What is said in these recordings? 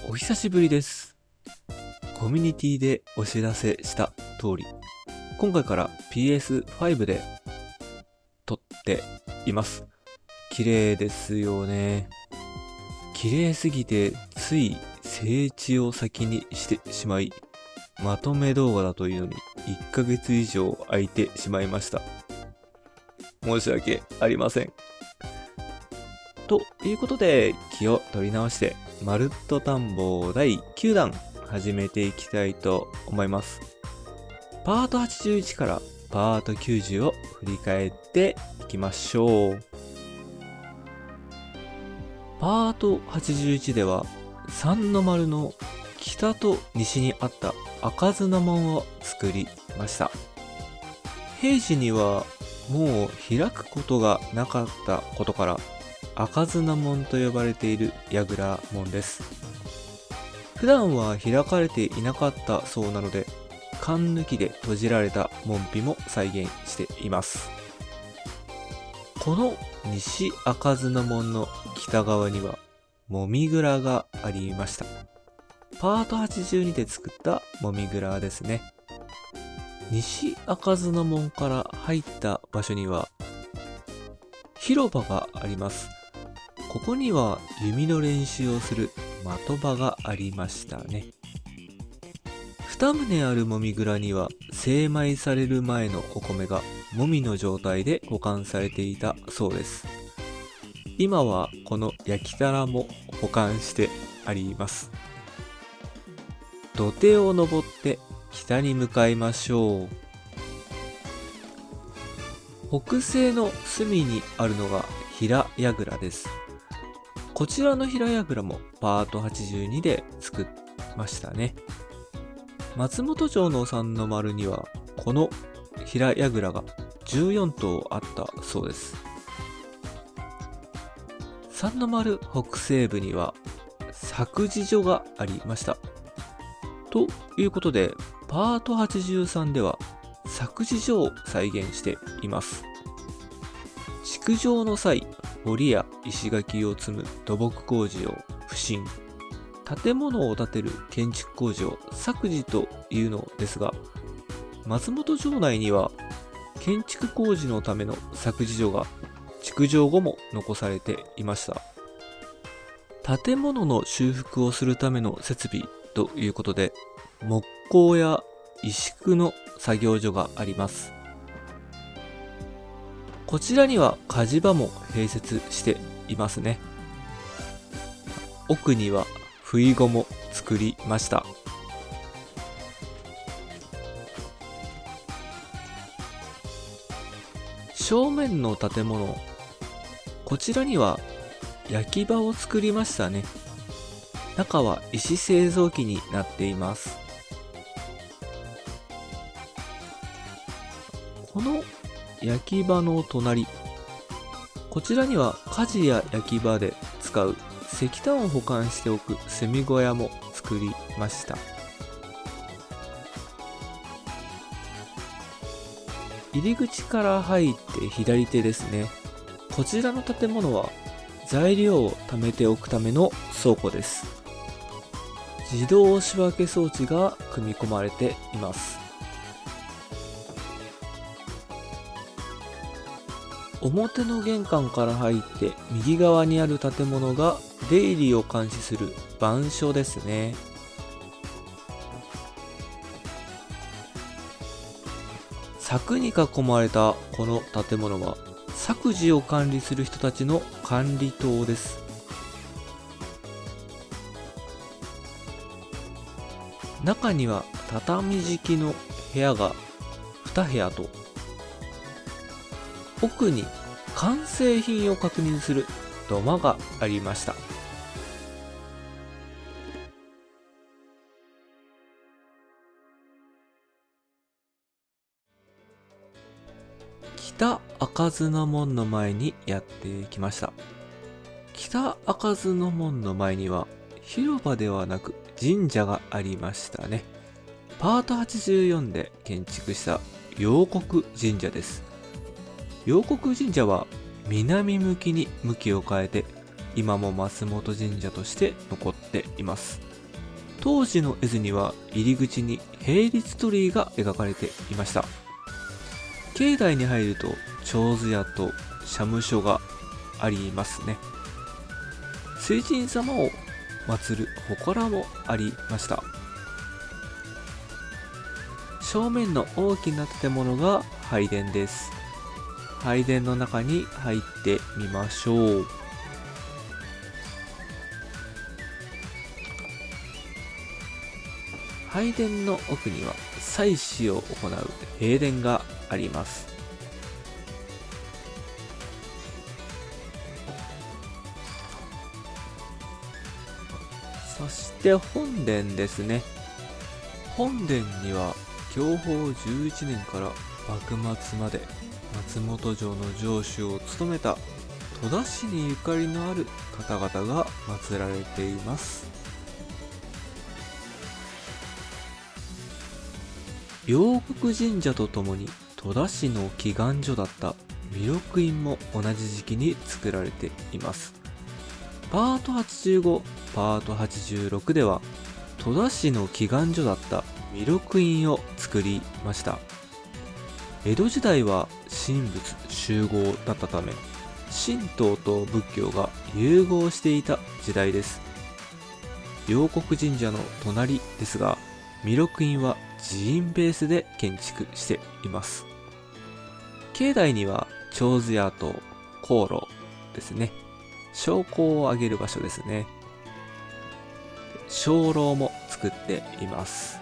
お久しぶりです。コミュニティでお知らせした通り、今回から PS5 で撮っています。綺麗ですよね。綺麗すぎてつい静止を先にしてしまい、まとめ動画だというのに1ヶ月以上空いてしまいました。申し訳ありません。ということで、気を取り直して、まるっと探訪第9弾始めていきたいと思います。パート81からパート90を振り返っていきましょう。パート81では、三の丸の北と西にあった開かずの門を作りました。平時にはもう開くことがなかったことから、開かずの門と呼ばれている櫓門です。普段は開かれていなかったそうなので、缶抜きで閉じられた門扉も再現しています。この西開かずの門の北側には、もみ蔵がありました。パート82で作ったもみ蔵ですね。西開かずの門から入った場所には、広場があります。ここには弓の練習をする的場がありましたね。2棟あるもみ蔵には精米される前のお米がもみの状態で保管されていたそうです。今はこの焼きたらも保管してあります。土手を登って北に向かいましょう。北西の隅にあるのが平櫓です。こちらの平櫓もパート82で作りましたね。松本城の三の丸にはこの平櫓が14棟あったそうです。三の丸北西部には作事所がありました。ということで、パート83では作事所を再現しています。築城の際、堀や石垣を積む土木工事を不審、建物を建てる建築工事を作事というのですが、松本城内には建築工事のための作事所が築城後も残されていました。建物の修復をするための設備ということで、木工や石工の作業所があります。こちらには火事場も併設していますね。奥には不意後も作りました。正面の建物、こちらには焼き場を作りましたね。中は石製造機になっています。この焼き場の隣、こちらには火事や焼き場で使う石炭を保管しておくセミ小屋も作りました。入り口から入って左手ですね。こちらの建物は材料を貯めておくための倉庫です。自動仕分け装置が組み込まれています。表の玄関から入って右側にある建物が出入りを監視する番所ですね。柵に囲まれたこの建物は作事を管理する人たちの管理棟です。中には畳敷きの部屋が2部屋と、奥に完成品を確認する土間がありました。北開かずの門の前にやってきました。北開かずの門の前には広場ではなく神社がありましたね。パート84で建築した陽国神社です。陽国神社は南向きに向きを変えて今も松本神社として残っています。当時の絵図には入り口に並立鳥居が描かれていました。境内に入ると手水屋と社務所がありますね。水神様を祀る祠もありました。正面の大きな建物が拝殿です。拝殿の中に入ってみましょう。拝殿の奥には祭祀を行う幣殿があります。そして本殿ですね。本殿には享保11年から幕末まで松本城の城主を務めた戸田市にゆかりのある方々が祀られています。陽国神社とともに戸田市の祈願所だった弥勒院も同じ時期に作られています。パート85、パート86では戸田市の祈願所だった弥勒院を作りました。江戸時代は神仏集合だったため、神道と仏教が融合していた時代です。陽国神社の隣ですが、弥勒院は寺院ベースで建築しています。境内には手水屋と香炉ですね。焼香をあげる場所ですね。鐘楼も作っています。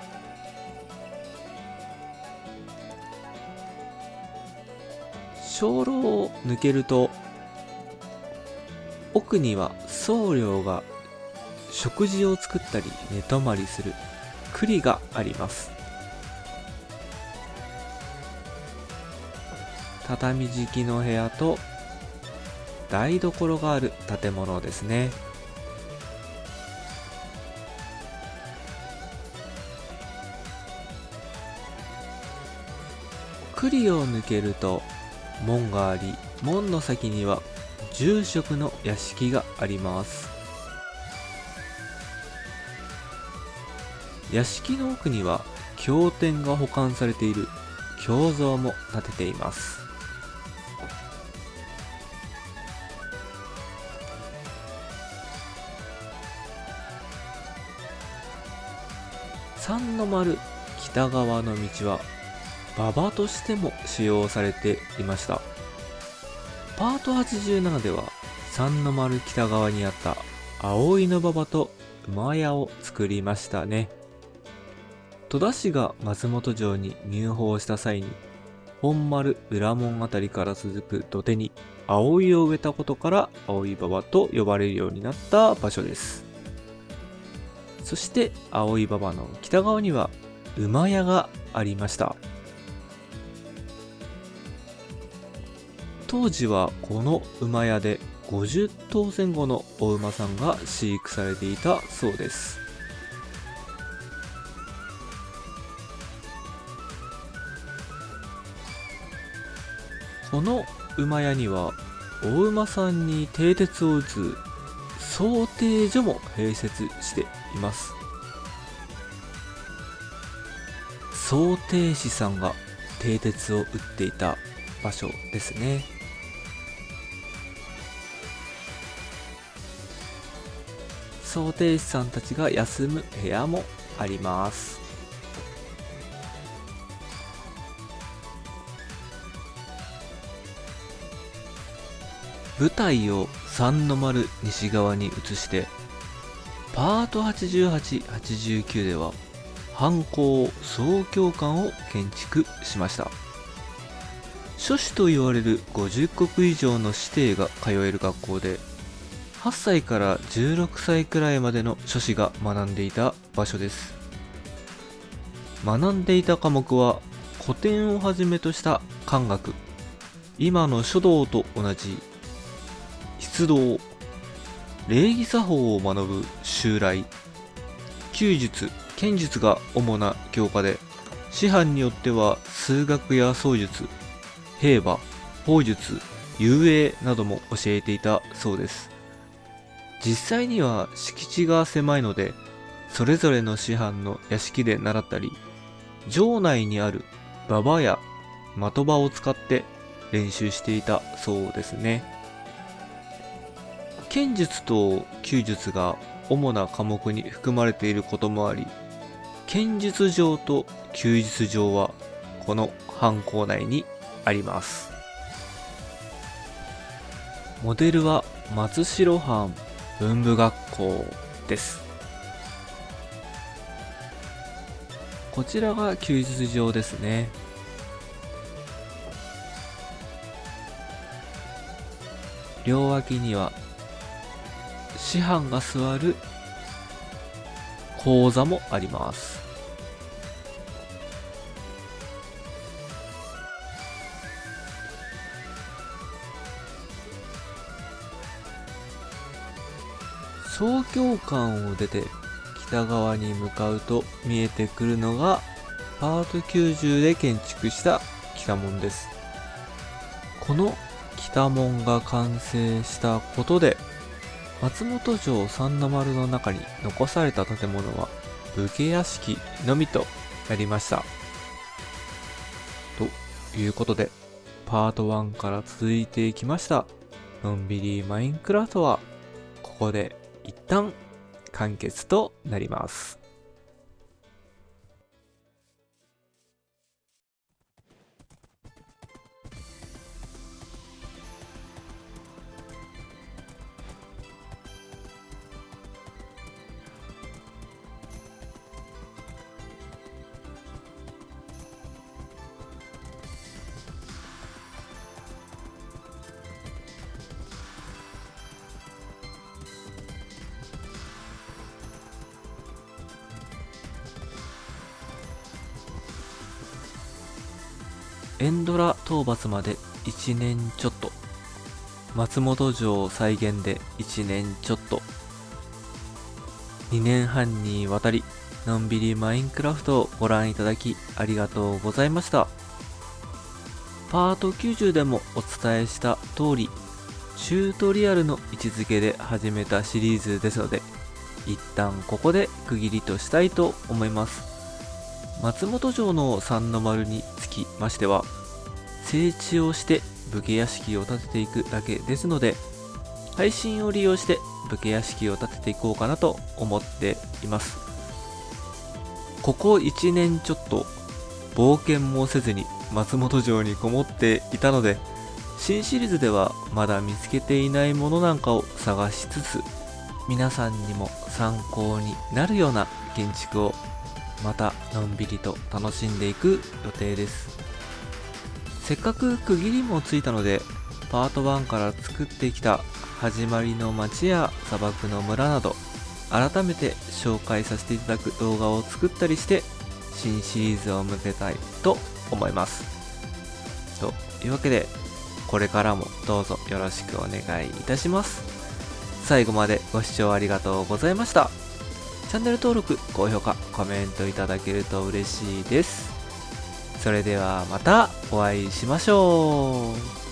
鐘楼を抜けると奥には僧侶が食事を作ったり寝泊まりする庫があります。畳敷きの部屋と台所がある建物ですね。庫を抜けると門があり、門の先には住職の屋敷があります。屋敷の奥には経典が保管されている経蔵も建てています。三の丸北側の道は馬場としても使用されていました。パート87では三の丸北側にあった葵の馬場と馬屋を作りましたね。戸田市が松本城に入堡した際に本丸裏門あたりから続く土手に葵を植えたことから葵馬場と呼ばれるようになった場所です。そして葵馬場の北側には馬屋がありました。当時はこの馬屋で50頭前後のお馬さんが飼育されていたそうです。この馬屋にはお馬さんに蹄鉄を打つ装蹄所も併設しています。装蹄師さんが蹄鉄を打っていた場所ですね。装蹄師さんたちが休む部屋もあります。舞台を三の丸西側に移してパート88、89では藩校総教館を建築しました。書士と言われる50石以上の師弟が通える学校で、8歳から16歳くらいまでの書士が学んでいた場所です。学んでいた科目は古典をはじめとした漢学、今の書道と同じ筆道、礼儀作法を学ぶ襲来、弓術、剣術が主な教科で、師範によっては数学や槍術、兵馬、砲術、遊泳なども教えていたそうです。実際には敷地が狭いので、それぞれの師範の屋敷で習ったり、城内にある馬場や的場を使って練習していたそうですね。剣術と弓術が主な科目に含まれていることもあり、剣術場と弓術場はこの藩校内にあります。モデルは松代藩文部学校です。こちらが弓術場ですね。両脇には師範が座る講座もあります。小教館を出て北側に向かうと見えてくるのがパート90で建築した北門です。この北門が完成したことで松本城三の丸の中に残された建物は武家屋敷のみとなりました。ということでパート1から続いていきましたのんびりマインクラフトはここで一旦完結となります。エンドラ討伐まで1年ちょっと、松本城再現で1年ちょっと、2年半にわたりのんびりマインクラフトをご覧いただきありがとうございました。パート90でもお伝えした通り、チュートリアルの位置づけで始めたシリーズですので、一旦ここで区切りとしたいと思います。松本城の三の丸につきましては、整地をして武家屋敷を建てていくだけですので、配信を利用して武家屋敷を建てていこうかなと思っています。ここ1年ちょっと冒険もせずに松本城にこもっていたので、新シリーズではまだ見つけていないものなんかを探しつつ、皆さんにも参考になるような建築をまたのんびりと楽しんでいく予定です。せっかく区切りもついたので、パート1から作ってきた始まりの街や砂漠の村など改めて紹介させていただく動画を作ったりして新シリーズを向けたいと思います。というわけで、これからもどうぞよろしくお願いいたします。最後までご視聴ありがとうございました。チャンネル登録、高評価、コメントいただけると嬉しいです。それではまたお会いしましょう。